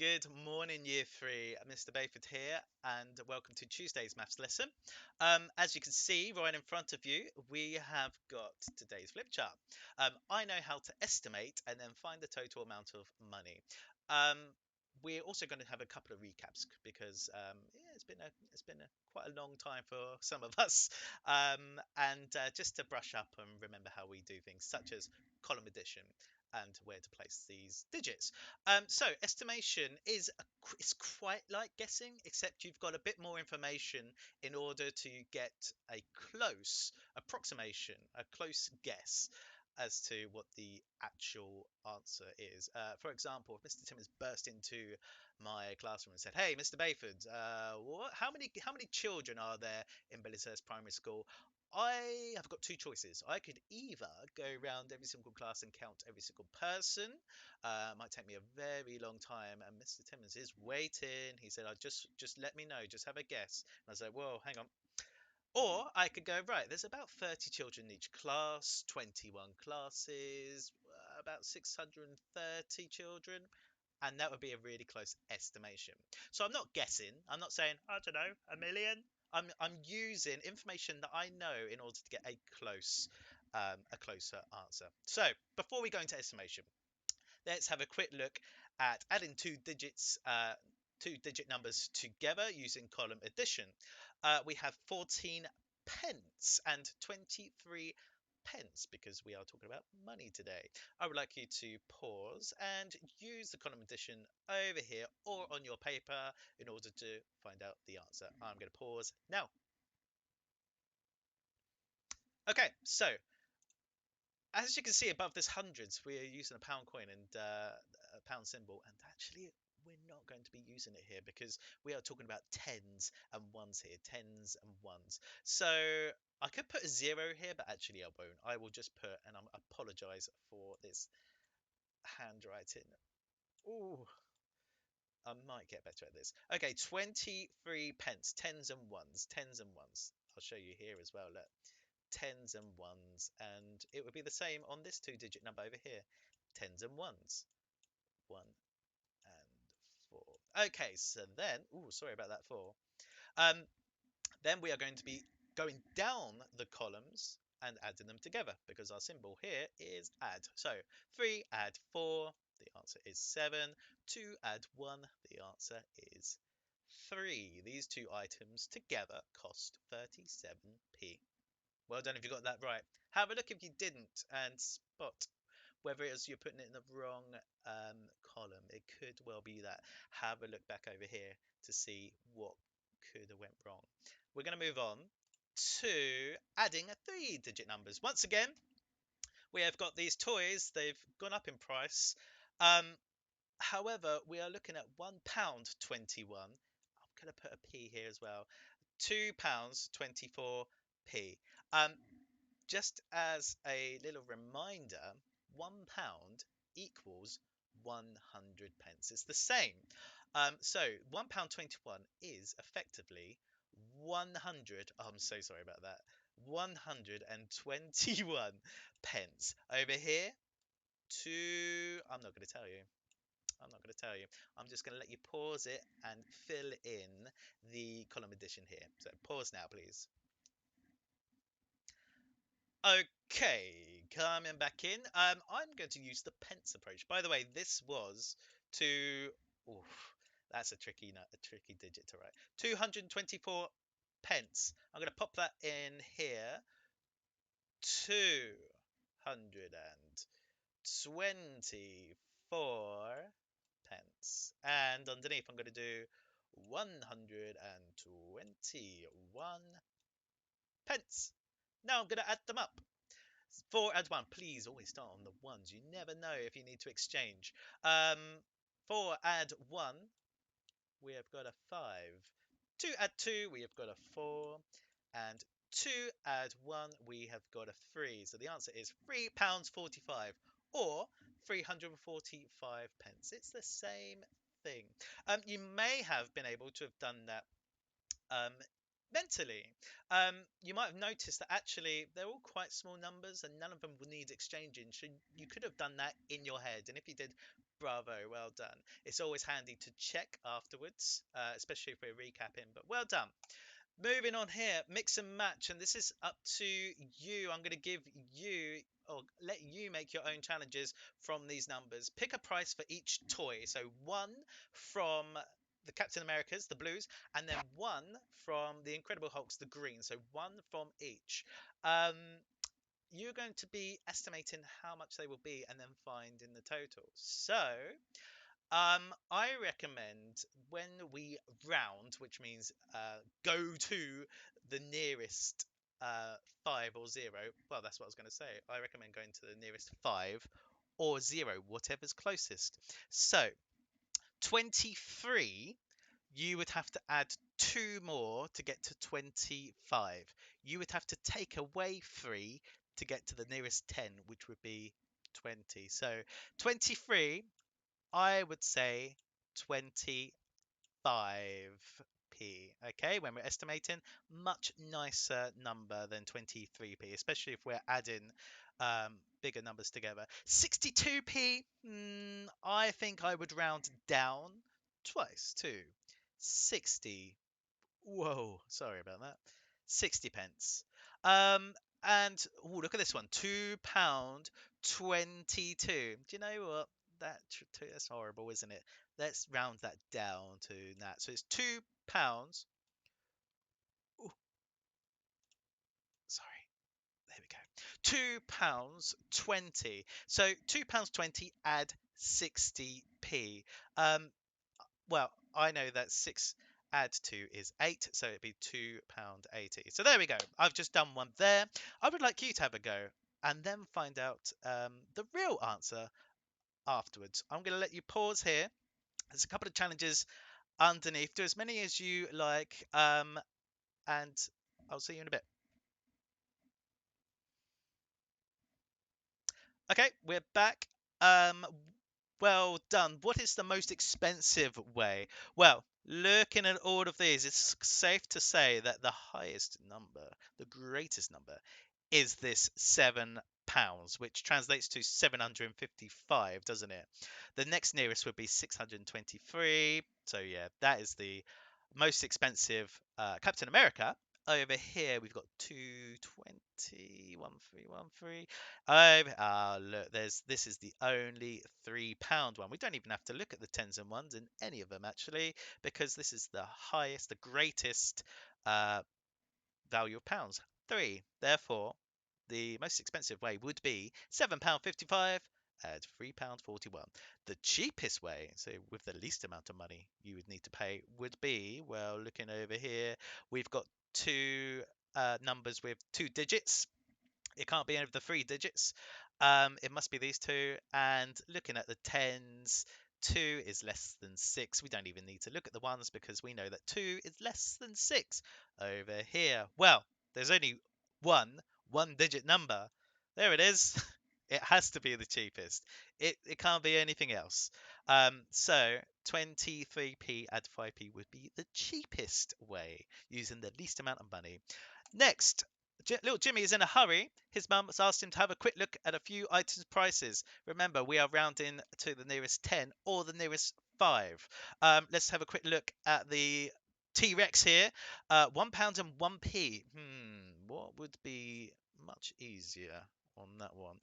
Good morning, Year 3. Mr. Bayford here, and welcome to Tuesday's maths lesson. As you can see right in front of you, we have got today's flip chart. I know how to estimate and then find the total amount of money. Um, we're also going to have a couple of recaps because yeah, it's been quite a long time for some of us, and just to brush up and remember how we do things, such as column addition and where to place these digits. So estimation is quite like guessing, except you've got a bit more information in order to get a close approximation, a close guess as to what the actual answer is. For example, if Mr. Timmons burst into my classroom and said, "Hey, Mr. Bayford, how many children are there in Billishurst Primary School?" I have got two choices. I could either go around every single class and count every single person. Might take me a very long time. And Mr. Timmons is waiting. He said, "I just let me know. Just have a guess." And I was like, "Well, hang on." Or I could go, right, there's about 30 children in each class, 21 classes, about 630 children, and that would be a really close estimation. So I'm not guessing. I'm not saying, I don't know, a million. I'm using information that I know in order to get a closer answer. So before we go into estimation, let's have a quick look at adding two-digit numbers together using column addition. We have 14 pence and 23 pence because we are talking about money today. I would like you to pause and use the column addition over here or on your paper in order to find out the answer. I'm going to pause now. Okay, so as you can see above this hundreds, we are using a pound coin and a pound symbol, and actually we're not going to be using it here because we are talking about tens and ones here, tens and ones. So I could put a zero here, but actually I won't. I will just put, and I apologize for this handwriting. Ooh, I might get better at this. Okay, 23 pence, tens and ones, tens and ones. I'll show you here as well. Look, tens and ones, and it would be the same on this two-digit number over here, tens and ones, 1 and 4. Okay, so then, sorry about that, 4. Um, then we are going to be going down the columns and adding them together because our symbol here is add. So 3 add 4, the answer is 7. 2 add 1, the answer is 3. These two items together cost 37p. Well done if you got that right. Have a look if you didn't and spot whether it is you're putting it in the wrong column. It could well be that. Have a look back over here to see what could have went wrong. We're going to move on to adding three-digit numbers. Once again, we have got these toys. They've gone up in price. Um, However, we are looking at £1 21. I'm going to put a P here as well. £2 24p. Um, just as a little reminder, £1 equals 100 pence. It's the same. So £1 21 is effectively 100. Oh, I'm so sorry about that. 121 pence. Over here, I'm not going to tell you. I'm not going to tell you. I'm just going to let you pause it and fill in the column addition here. So pause now, please. Okay, coming back in. I'm going to use the pence approach. By the way, this was to. Oof, that's a tricky digit to write. 224 pence. I'm going to pop that in here. 224 pence. And underneath, I'm going to do 121 pence. Now I'm going to add them up. 4 add 1. Please always start on the ones. You never know if you need to exchange. 4 add 1. We have got a 5. 2 add 2. We have got a 4. And 2 add 1. We have got a 3. So the answer is £3 45 or 345 pence. It's the same thing. You may have been able to have done that um, mentally. You might have noticed that actually they're all quite small numbers and none of them will need exchanging. So you could have done that in your head. And if you did, Bravo, well done. It's always handy to check afterwards, especially if we're recapping, but well done. Moving on here, mix and match, and this is up to you. I'm going to give you, or let you make your own challenges from these numbers. Pick a price for each toy. So one from the Captain Americas, the blues, and then one from the Incredible Hulks, the green. So one from each. Um, you're going to be estimating how much they will be and then finding the total. So I recommend when we round, which means go to the nearest five or zero. Well, that's what I was going to say. I recommend going to the nearest five or zero, whatever's closest. So 23, you would have to add two more to get to 25. You would have to take away three to get to the nearest 10, which would be 20. So 23, I would say 25p. Okay, when we're estimating, much nicer number than 23p, especially if we're adding bigger numbers together. 62p, I think I would round down twice to 60. Whoa, sorry about that. 60 pence. And oh, look at this one, £2 22. Do you know what? That's horrible, isn't it? Let's round that down to that. So it's £2. Oh, sorry. There we go. £2 20. So £2 20 add 60p. Well, I know that 6 add 2 is 8, so it'd be £2.80. So there we go. I've just done one there. I would like you to have a go and then find out the real answer afterwards. I'm going to let you pause here. There's a couple of challenges underneath. Do as many as you like, and I'll see you in a bit. Okay, we're back. Um, well done. What is the most expensive way? Well, looking at all of these, it's safe to say that the highest number, the greatest number, is this £7, which translates to 755, doesn't it? The next nearest would be 623. So yeah, that is the most expensive Captain America. Over here we've got 220, 1313. Look, this is the only £3 one. We don't even have to look at the tens and ones in any of them actually, because this is the highest, the greatest uh, value of pounds. 3. Therefore, the most expensive way would be £7.55 at £3.41. The cheapest way, so with the least amount of money you would need to pay, would be, well, looking over here, we've got two numbers with two digits. It can't be any of the three digits. It must be these two. And looking at the tens, 2 is less than 6. We don't even need to look at the ones because we know that 2 is less than 6 over here. Well, there's only one digit number. There it is. It has to be the cheapest. It can't be anything else. So 23p add 5p would be the cheapest way using the least amount of money. Next, little Jimmy is in a hurry. His mum has asked him to have a quick look at a few items' prices. Remember, we are rounding to the nearest 10 or the nearest 5. Let's have a quick look at the T-Rex here. £1 and 1p. What would be much easier on that one?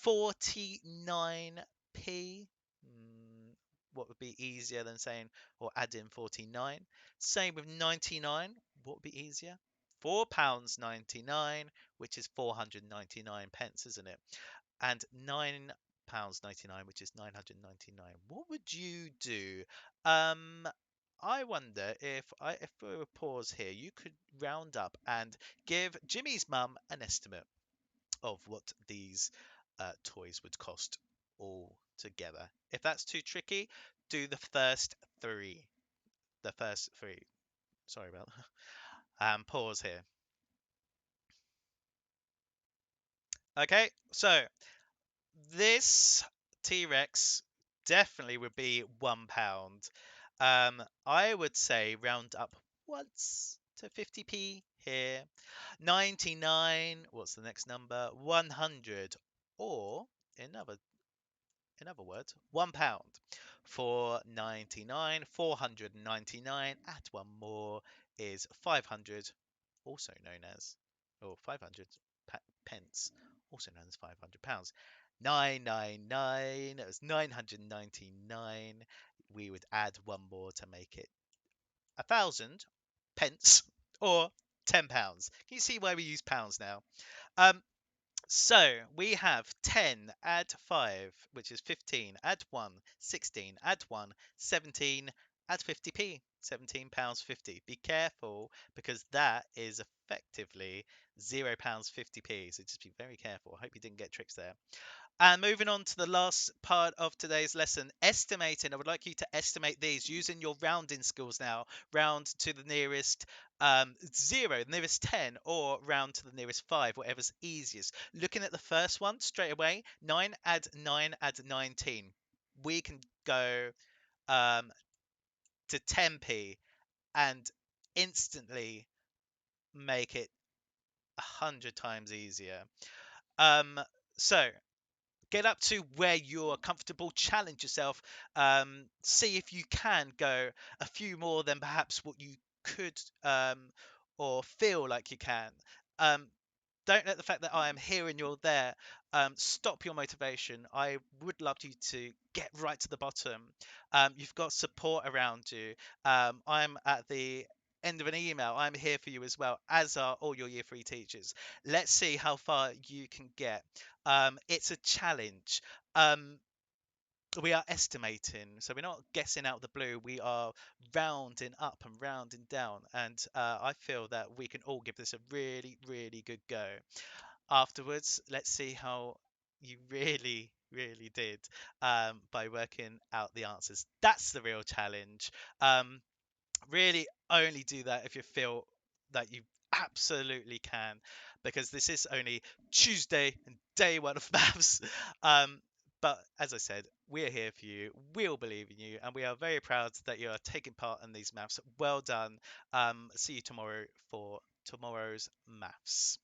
49p. What would be easier than saying or adding 49? Same with 99. What would be easier? £4.99, which is 499 pence, isn't it? And £9.99, which is 999. What would you do? I wonder if we were pause here, you could round up and give Jimmy's mum an estimate of what these toys would cost all together. If that's too tricky, do the first three. The first three. Sorry about that. Pause here. Okay, so this T-Rex definitely would be £1. I would say round up once to 50p here. 99, what's the next number? 100, or in other in other words, £1. 499, 499, add one more is 500, also known as, or 500 pence, also known as £500. 999, it was 999. We would add one more to make it 1,000 pence or £10. Can you see why we use pounds now? Um, so we have 10 add 5, which is 15, add 1, 16, add 1, 17, add 50p, £17 50. Be careful because that is effectively £0 50p. So just be very careful. I hope you didn't get tricks there. And moving on to the last part of today's lesson, estimating. I would like you to estimate these using your rounding skills now. Round to the nearest 0, the nearest 10, or round to the nearest 5, whatever's easiest. Looking at the first one straight away, 9 add 9 add 19. We can go to 10p and instantly make it 100 times easier. So get up to where you're comfortable, challenge yourself, see if you can go a few more than perhaps what you could or feel like you can. Um, don't let the fact that I am here and you're there stop your motivation. I would love you to get right to the bottom. You've got support around you. I'm at the end of an email. I'm here for you as well, as are all your year 3 teachers. Let's see how far you can get. It's a challenge. We are estimating, so we're not guessing out the blue. We are rounding up and rounding down, and I feel that we can all give this a really, really good go. Afterwards, let's see how you really, really did by working out the answers. That's the real challenge. Really only do that if you feel that you absolutely can, because this is only Tuesday and day one of maths. But as I said, we're here for you. We'll believe in you, and we are very proud that you are taking part in these maths. Well done. See you tomorrow for tomorrow's maths.